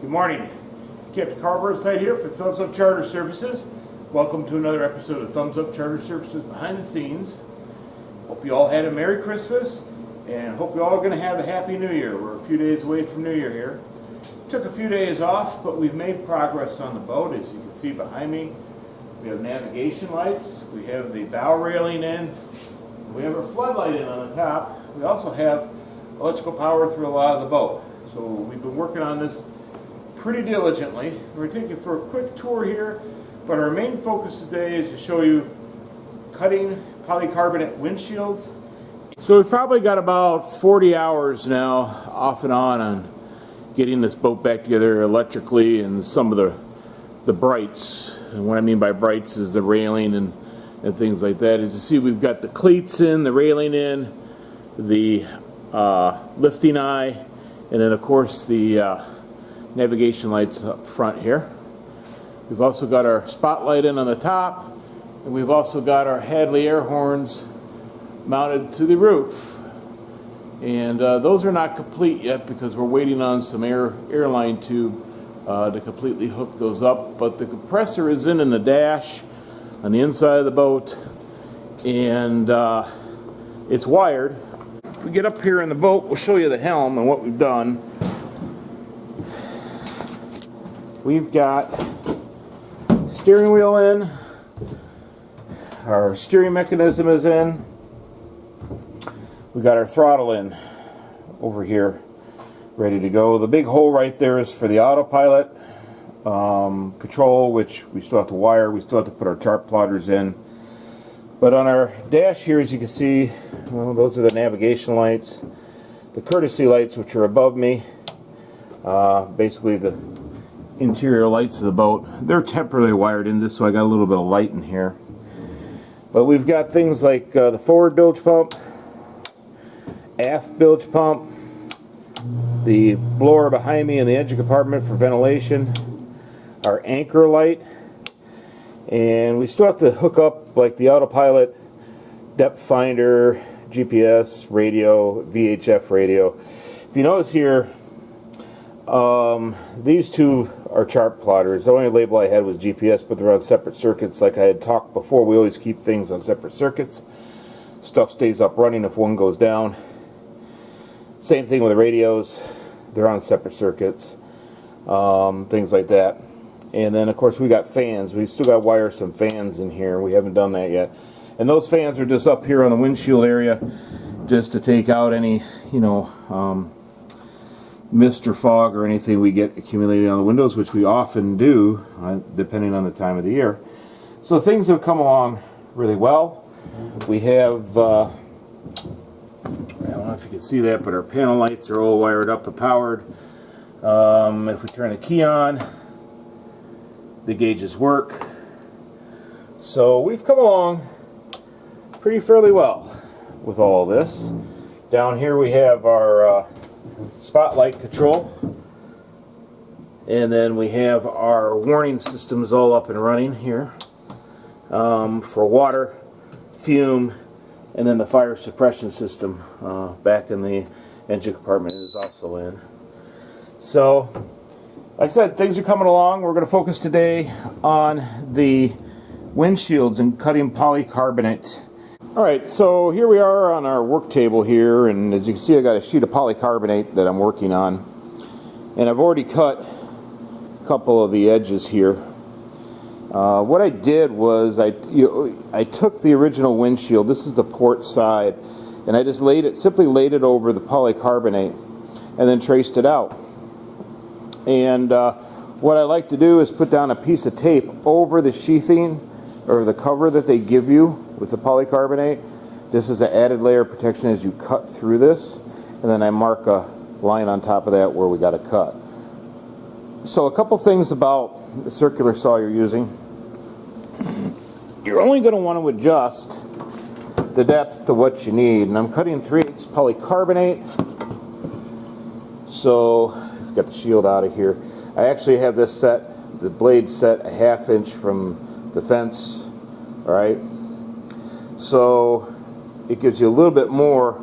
Good morning. Captain Carlburnside here for Thumbs Up Charter Services. Welcome to another episode of Thumbs Up Charter Services Behind the Scenes. Hope you all had a Merry Christmas and hope you all are going to have a Happy New Year. We're a few days away from New Year here. Took a few days off, but we've made progress on the boat. As you can see behind me, we have navigation lights, we have the bow railing in, we have our floodlight in on the top. We also have electrical power through a lot of the boat. So we've been working on this pretty diligently. We're going to take you for a quick tour here, but our main focus today is to show you cutting polycarbonate windshields. So we've probably got about 40 hours now off and on getting this boat back together electrically, and some of the brights. And what I mean by brights is the railing and things like that. As you see, we've got the cleats in, the railing in, the lifting eye, and then of course the navigation lights up front here. We've also got our spotlight in on the top, and we've also got our Hadley air horns mounted to the roof. And those are not complete yet because we're waiting on some airline tube to completely hook those up. But the compressor is in the dash on the inside of the boat, and it's wired. If we get up here in the boat, we'll show you the helm and what we've done. We've got steering wheel in, our steering mechanism is in, we got our throttle in over here, ready to go. The big hole right there is for the autopilot control, which we still have to wire. We still have to put our chart plotters in. But on our dash here, as you can see, well, those are the navigation lights. The courtesy lights, which are above me, basically the interior lights of the boat. They're temporarily wired in this, so I got a little bit of light in here. But we've got things like the forward bilge pump, aft bilge pump, the blower behind me in the engine compartment for ventilation, our anchor light, and we still have to hook up like the autopilot, depth finder, GPS, radio, VHF radio. If you notice here, these two are chart plotters. The only label I had was GPS, but they're on separate circuits. Like I had talked before, we always keep things on separate circuits. Stuff stays up running if one goes down. Same thing with the radios. They're on separate circuits. Things like that. And then of course we got fans. We still got to wire some fans in here. We haven't done that yet. And those fans are just up here on the windshield area, just to take out any, mist or fog or anything we get accumulated on the windows, which we often do, depending on the time of the year. So things have come along really well. We have, I don't know if you can see that, but our panel lights are all wired up and powered. If we turn the key on, the gauges work. So we've come along pretty fairly well with all of this. Down here we have our spotlight control, and then we have our warning systems all up and running here for water, fume, and then the fire suppression system back in the engine compartment is also in. So like I said, things are coming along. We're going to focus today on the windshields and cutting polycarbonate. Alright, so here we are on our work table here, and as you can see I got a sheet of polycarbonate that I'm working on, and I've already cut a couple of the edges here. What I did was I took the original windshield, this is the port side, and I just simply laid it over the polycarbonate and then traced it out. And what I like to do is put down a piece of tape over the sheathing or the cover that they give you with the polycarbonate. This is an added layer of protection as you cut through this, and then I mark a line on top of that where we got to cut. So a couple things about the circular saw you're using. You're only going to want to adjust the depth to what you need, and I'm cutting 3/8 polycarbonate. So I've got the shield out of here. I actually have this set, the blade set 1/2 inch from the fence. Alright, so it gives you a little bit more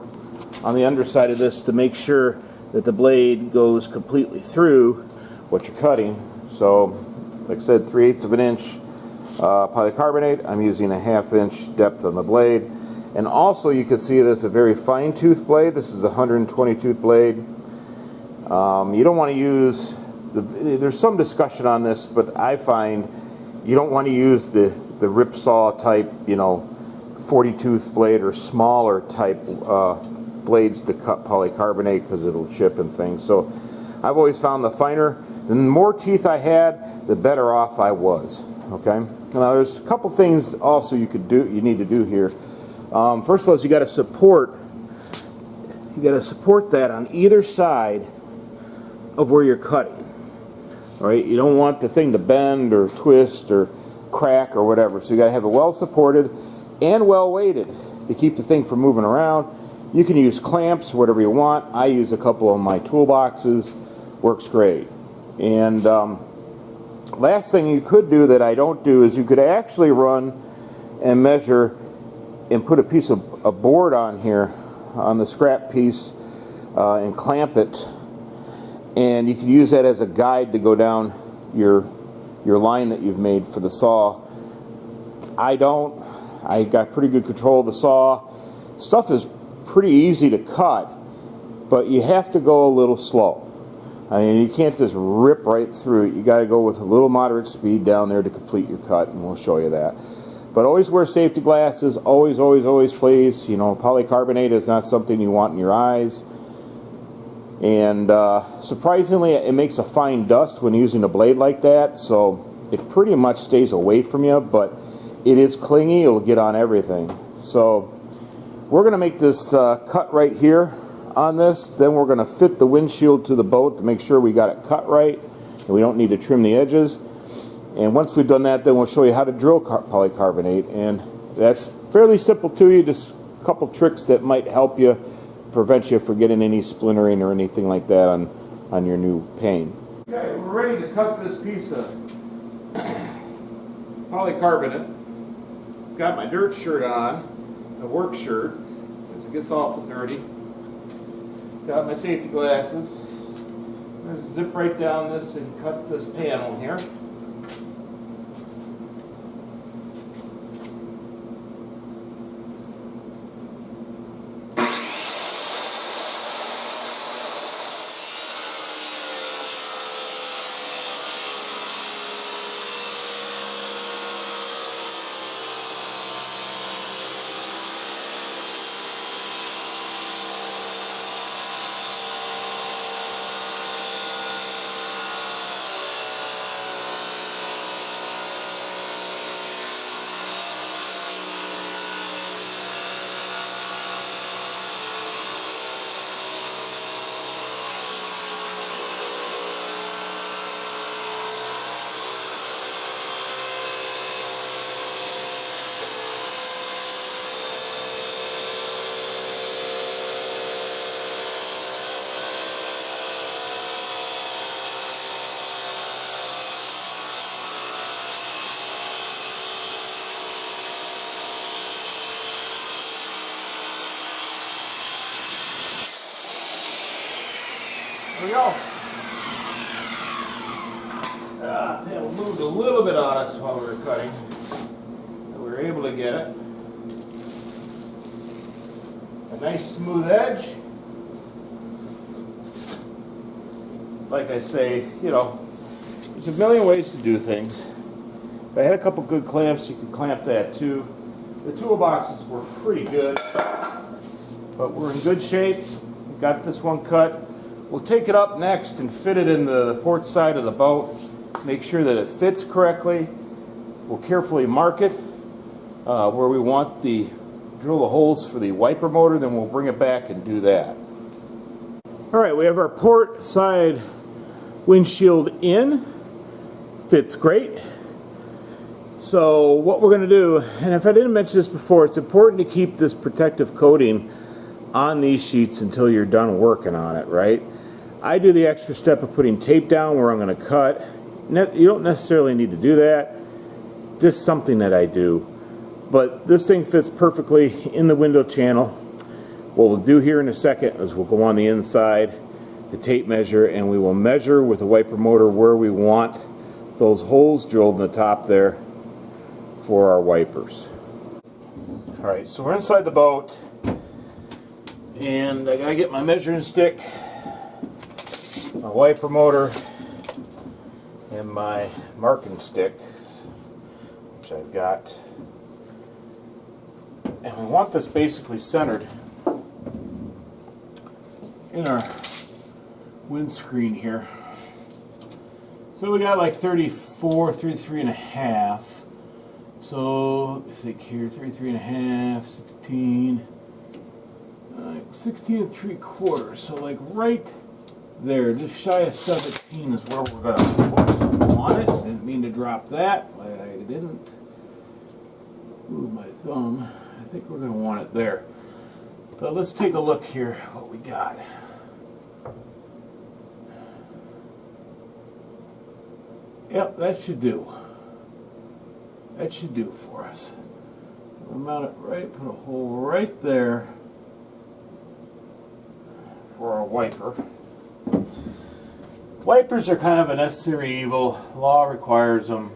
on the underside of this to make sure that the blade goes completely through what you're cutting. So, like I said, 3/8 of an inch polycarbonate. I'm using a 1/2 inch depth on the blade. And also you can see that's a very fine tooth blade. This is a 120 tooth blade. You don't want to use there's some discussion on this, but I find you don't want to use the ripsaw type, 40 tooth blade or smaller type blades to cut polycarbonate, because it'll chip and things. So I've always found the finer, the more teeth I had, the better off I was. Okay. Now there's a couple things also you need to do here. First of all, is you got to support that on either side of where you're cutting. All right, you don't want the thing to bend or twist or crack or whatever. So you got to have it well supported and well weighted to keep the thing from moving around. You can use clamps, whatever you want. I use a couple of my toolboxes. Works great. And last thing you could do that I don't do is you could actually run and measure and put a piece of a board on here on the scrap piece and clamp it, and you can use that as a guide to go down your line that you've made for the saw. I don't. I got pretty good control of the saw. Stuff is pretty easy to cut, but you have to go a little slow. I mean, you can't just rip right through it. You got to go with a little moderate speed down there to complete your cut, and we'll show you that. But always wear safety glasses. Always, always, always, please. Polycarbonate is not something you want in your eyes. And surprisingly, it makes a fine dust when using a blade like that, so it pretty much stays away from you, but it is clingy. It'll get on everything. So we're going to make this cut right here on this. Then we're going to fit the windshield to the boat to make sure we got it cut right, and we don't need to trim the edges. And once we've done that, then we'll show you how to drill polycarbonate, and that's fairly simple to you. Just a couple tricks that might help you, prevent you from getting any splintering or anything like that on your new pane. Okay, we're ready to cut this piece of polycarbonate. Got my dirt shirt on, a work shirt, as it gets awful dirty. Got my safety glasses. There's a zip right down this and cut this panel here. There we go. Panel moved a little bit on us while we were cutting. We were able to get it. A nice smooth edge. Like I say, there's a million ways to do things. If I had a couple good clamps, you could clamp that too. The toolboxes were pretty good, but we're in good shape. We got this one cut. We'll take it up next and fit it in the port side of the boat. Make sure that it fits correctly. We'll carefully mark it where we want the drill the holes for the wiper motor. Then we'll bring it back and do that. All right, we have our port side windshield in. Fits great. So what we're going to do, and if I didn't mention this before, it's important to keep this protective coating on these sheets until you're done working on it, right? I do the extra step of putting tape down where I'm going to cut. You don't necessarily need to do that. Just something that I do. But this thing fits perfectly in the window channel. What we'll do here in a second is we'll go on the inside, the tape measure, and we will measure with the wiper motor where we want those holes drilled in the top there for our wipers. Alright, so we're inside the boat, and I gotta get my measuring stick, my wiper motor, and my marking stick, which I've got. And we want this basically centered in our windscreen here. So we got like 34, 33 and a half. So let me think here, 33 and a half, 16, 16 and 3/4. So like right there, just shy of 17 is where we're gonna want it. Didn't mean to drop that. I didn't move my thumb. I think we're gonna want it there. But let's take a look here what we got. Yep, that should do. That should do for us. We'll mount it right, put a hole right there for our wiper. Wipers are kind of a necessary evil. Law requires them.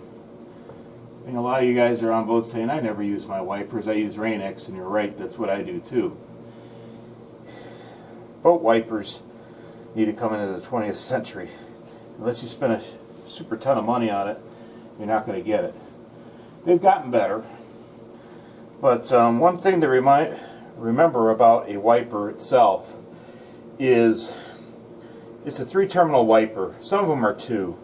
I think a lot of you guys are on boats saying, I never use my wipers, I use Rain-X, and you're right, that's what I do too. Boat wipers need to come into the 20th century. Unless you spend a super ton of money on it, you're not going to get it. They've gotten better, but one thing to remember about a wiper itself is it's a 3-terminal wiper. Some of them are 2.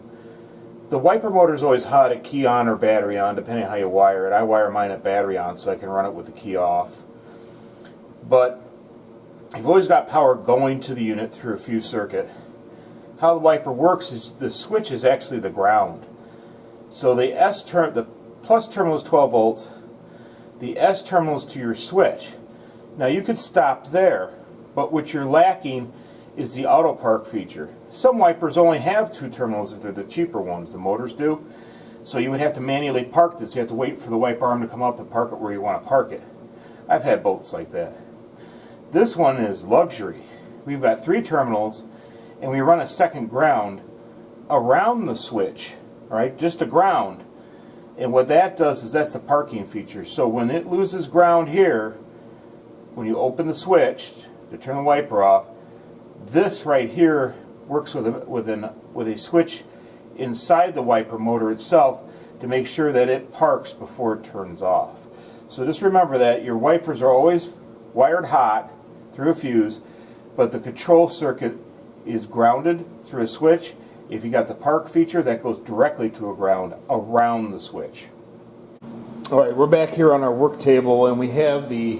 The wiper motor is always hot at key on or battery on, depending on how you wire it. I wire mine at battery on so I can run it with the key off. But you've always got power going to the unit through a fuse circuit. How the wiper works is the switch is actually the ground. So the plus terminal is 12 volts. The S terminal is to your switch. Now you could stop there, but what you're lacking is the auto park feature. Some wipers only have 2 terminals if they're the cheaper ones. The motors do. So you would have to manually park this. You have to wait for the wiper arm to come up and park it where you want to park it. I've had boats like that. This one is luxury. We've got 3 terminals, and we run a second ground around the switch, right? Just a ground. And what that does is that's the parking feature. So when it loses ground here, when you open the switch to turn the wiper off, this right here works with a switch inside the wiper motor itself to make sure that it parks before it turns off. So just remember that your wipers are always wired hot through a fuse, but the control circuit is grounded through a switch. If you got the park feature, that goes directly to a ground around the switch. Alright, we're back here on our work table, and we have the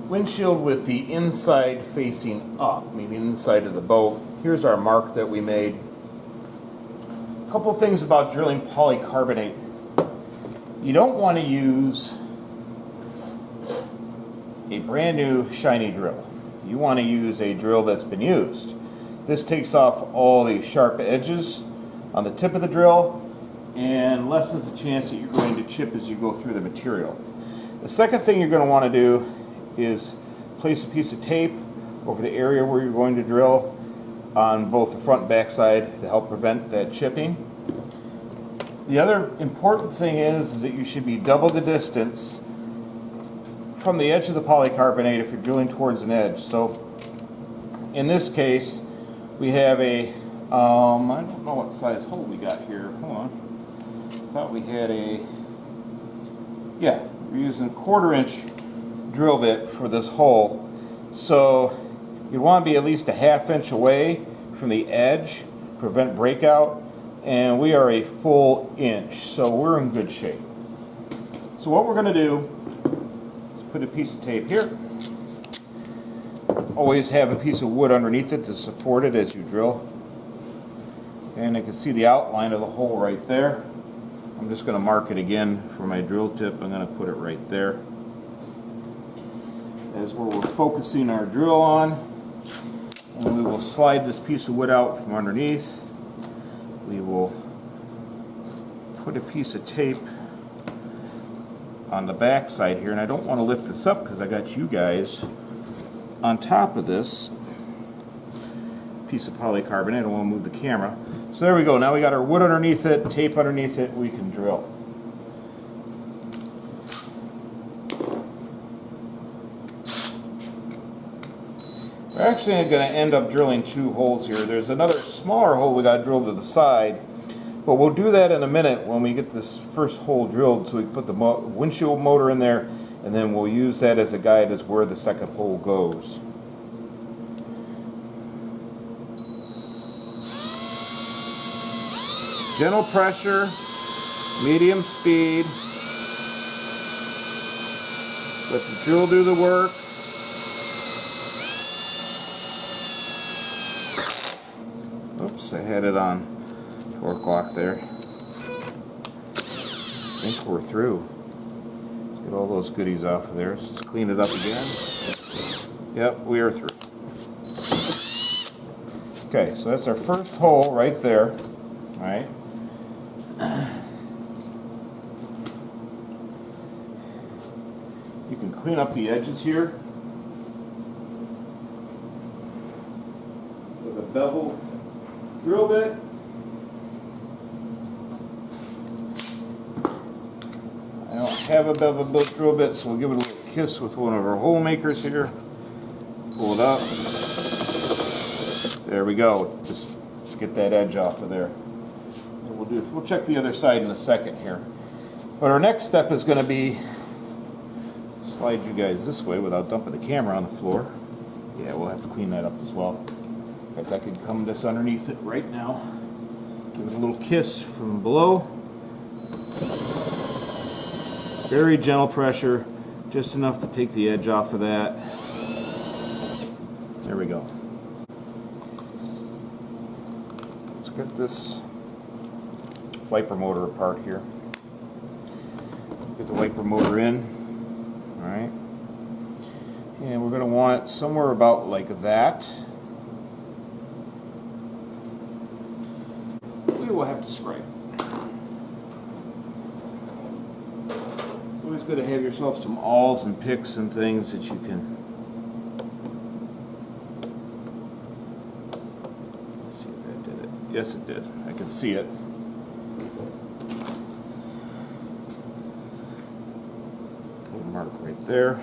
windshield with the inside facing up, meaning inside of the boat. Here's our mark that we made. A couple things about drilling polycarbonate. You don't want to use a brand new shiny drill. You want to use a drill that's been used. This takes off all the sharp edges on the tip of the drill and lessens the chance that you're going to chip as you go through the material. The second thing you're going to want to do is place a piece of tape over the area where you're going to drill on both the front and back side to help prevent that chipping. The other important thing is that you should be double the distance from the edge of the polycarbonate if you're drilling towards an edge. So in this case we have a I don't know what size hole we got here. Hold on. I thought we had a, yeah, we're using a 1/4 inch drill bit for this hole. So you want to be at least a 1/2 inch away from the edge, prevent breakout, and we are a full inch, so we're in good shape. So what we're going to do is put a piece of tape here. Always have a piece of wood underneath it to support it as you drill. And you can see the outline of the hole right there. I'm just going to mark it again for my drill tip. I'm going to put it right there. As where we're focusing our drill on. And we will slide this piece of wood out from underneath. We will put a piece of tape on the back side here, and I don't want to lift this up because I got you guys on top of this. piece of polycarbonate. I don't want to move the camera. So there we go. Now we got our wood underneath it, tape underneath it. We can drill. We're actually going to end up drilling 2 holes here. There's another smaller hole we got to drill to the side, but we'll do that in a minute when we get this first hole drilled, so we can put the windshield motor in there, and then we'll use that as a guide as where the second hole goes. Gentle pressure, medium speed. Let the drill do the work. Oops, I had it on torque lock there. I think we're through. Let's get all those goodies off of there. Let's just clean it up again. Yep, we are through. Okay, so that's our first hole right there. All right. You can clean up the edges here with a bevel drill bit. I don't have a bevel drill bit, so we'll give it a little kiss with one of our hole makers here. Pull it up. There we go. Just get that edge off of there. And we'll check the other side in a second here. But our next step is going to be slide you guys this way without dumping the camera on the floor. Yeah, we'll have to clean that up as well. In fact, I could come just underneath it right now. Give it a little kiss from below. Very gentle pressure, just enough to take the edge off of that. There we go. Let's get this wiper motor apart here. Get the wiper motor in. Alright. And we're going to want it somewhere about like that. We will have to scrape. It's always good to have yourself some awls and picks and things that you can. Let's see if that did it. Yes, it did. I can see it. Put a mark right there.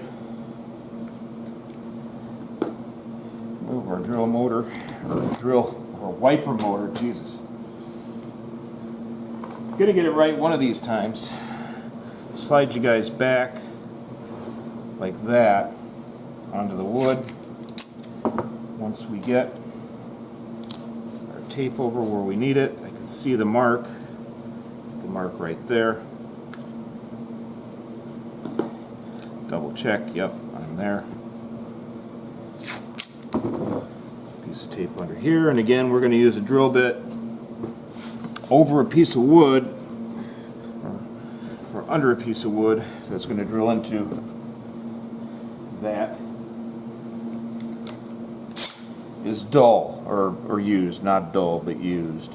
Move our drill motor, or wiper motor, Jesus. Gonna get it right one of these times. Slide you guys back like that onto the wood. Once we get our tape over where we need it, I can see the mark right there. Double check, yep, I'm there. Piece of tape under here, and again we're going to use a drill bit over a piece of wood, or under a piece of wood that's going to drill into that is dull, or used, not dull, but used.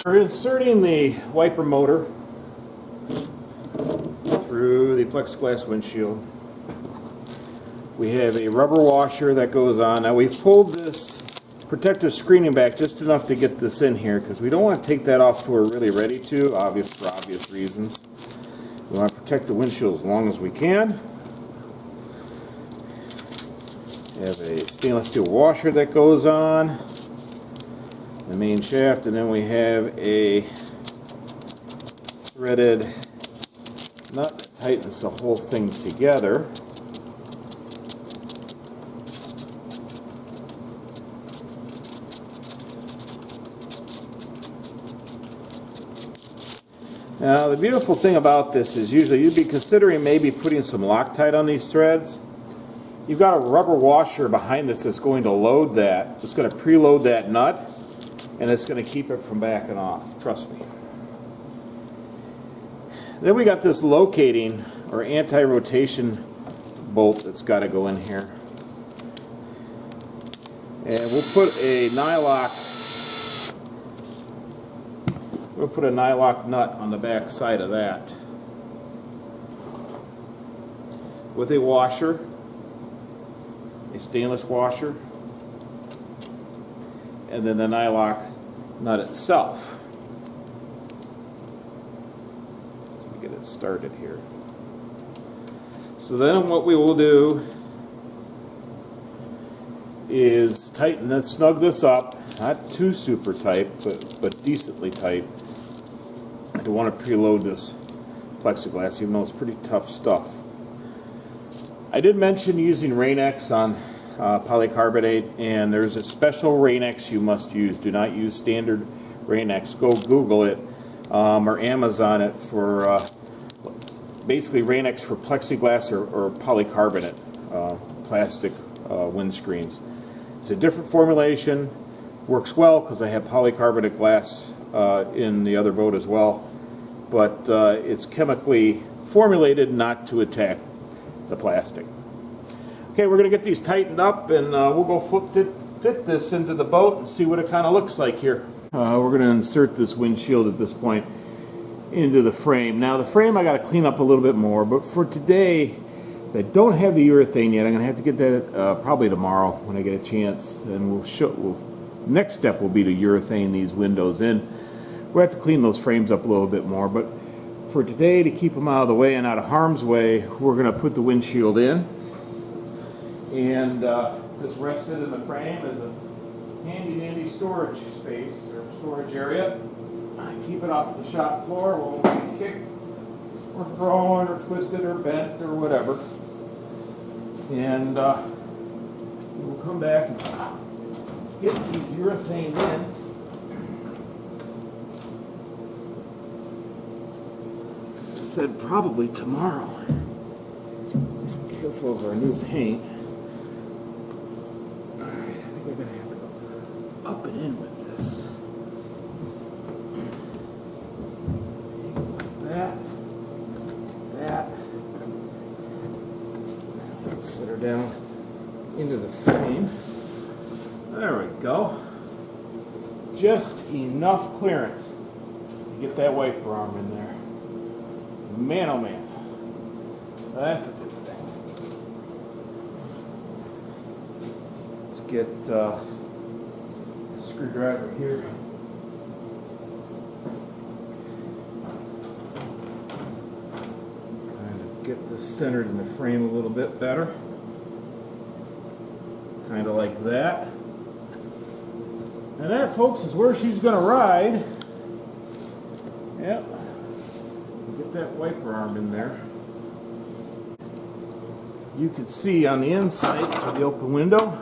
We're inserting the wiper motor through the plexiglass windshield. We have a rubber washer that goes on. Now we've pulled this protective screening back just enough to get this in here because we don't want to take that off till we're really ready to, for obvious reasons. We want to protect the windshield as long as we can. We have a stainless steel washer that goes on the main shaft, and then we have a threaded nut that tightens the whole thing together. Now the beautiful thing about this is usually you'd be considering maybe putting some Loctite on these threads. You've got a rubber washer behind this that's going to load that. It's going to preload that nut, and it's going to keep it from backing off. Trust me. Then we got this locating or anti-rotation bolt that's got to go in here. And we'll put a nylock nut on the back side of that with a washer. stainless washer, and then the nylock nut itself. Let me get it started here. So then what we will do is tighten this, snug this up, not too super tight, but decently tight. I don't want to preload this plexiglass, even though it's pretty tough stuff. I did mention using Rain-X on polycarbonate, and there's a special Rain-X you must use. Do not use standard Rain-X. Go Google it or Amazon it for basically Rain-X for plexiglass or polycarbonate plastic windscreens. It's a different formulation, works well because I have polycarbonate glass in the other boat as well, but it's chemically formulated not to attack the plastic. Okay, we're going to get these tightened up, and we'll go fit this into the boat and see what it kind of looks like here. We're going to insert this windshield at this point into the frame. Now the frame I got to clean up a little bit more, but for today, I don't have the urethane yet. I'm going to have to get that probably tomorrow when I get a chance, and next step will be to urethane these windows in. We'll have to clean those frames up a little bit more, but for today, to keep them out of the way and out of harm's way, we're going to put the windshield in, and just rested in the frame as a handy dandy storage space or storage area. Keep it off the shop floor, won't be kicked or thrown or twisted or bent or whatever. And we'll come back and get these urethane in. I said probably tomorrow. Careful of our new paint. Alright, I think we're going to have to go up and in with this. Like that. Set her down into the frame. There we go. Just enough clearance to get that wiper arm in there. Man, oh man. That's a good thing. Let's get a screwdriver here. Get this centered in the frame a little bit better. Kind of like that. And that, folks, is where she's going to ride. Yep. Get that wiper arm in there. You can see on the inside of the open window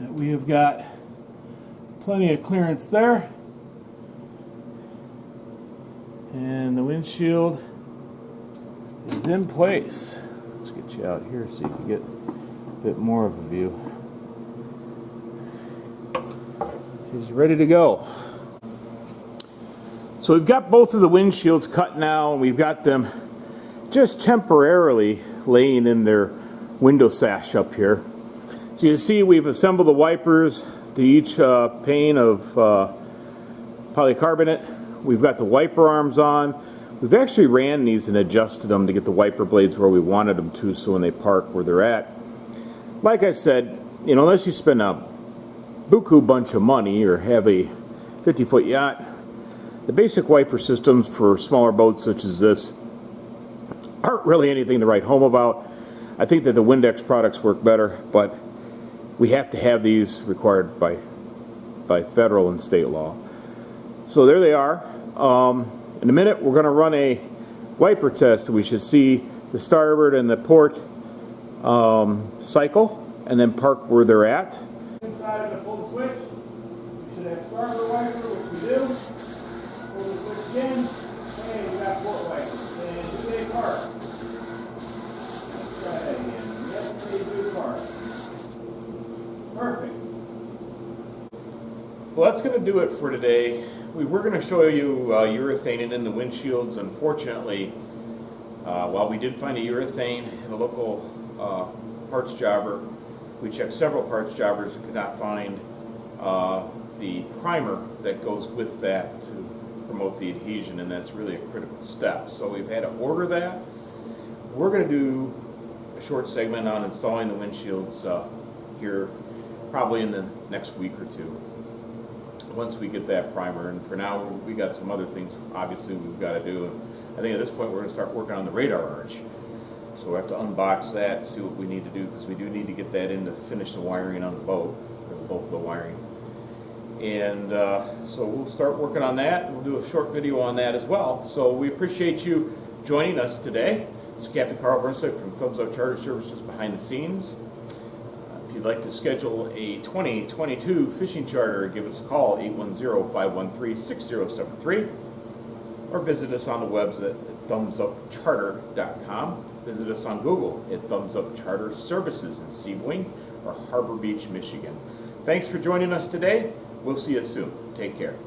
that we have got plenty of clearance there. And the windshield is in place. Let's get you out here so you can get a bit more of a view. She's ready to go. So we've got both of the windshields cut now, and we've got them just temporarily laying in their window sash up here. So you see we've assembled the wipers to each pane of polycarbonate. We've got the wiper arms on. We've actually ran these and adjusted them to get the wiper blades where we wanted them to, so when they park where they're at. Like I said, you know, unless you spend a buku bunch of money or have a 50-foot yacht, the basic wiper systems for smaller boats such as this aren't really anything to write home about. I think that the Windex products work better, but we have to have these required by federal and state law. So there they are. In a minute we're going to run a wiper test, so we should see the starboard and the port cycle and then park where they're at. Inside, to pull the switch, we should have starboard wiper, which we do. Pull the switch in, and we got port wiper. And do they park? Let's try that again. Yes, they do park. Perfect. Well, that's going to do it for today. We were going to show you urethane in the windshields. Unfortunately, while we did find a urethane in a local parts jobber, we checked several parts jobbers and could not find the primer that goes with that to promote the adhesion, and that's really a critical step. So we've had to order that. We're going to do a short segment on installing the windshields here probably in the next week or two, once we get that primer. And for now, we got some other things obviously we've got to do. And I think at this point we're going to start working on the radar arch. So we have to unbox that and see what we need to do, because we do need to get that in to finish the wiring on the boat, or the bulk of the wiring. And so we'll start working on that. We'll do a short video on that as well. So we appreciate you joining us today. This is Captain Carl Burnsick from Thumbs Up Charter Services behind the scenes. If you'd like to schedule a 2022 fishing charter, give us a call, 810-513-6073, or visit us on the webs at thumbsupcharter.com. Visit us on Google at Thumbs Up Charter Services in Seaboing or Harbor Beach, Michigan. Thanks for joining us today. We'll see you soon. Take care.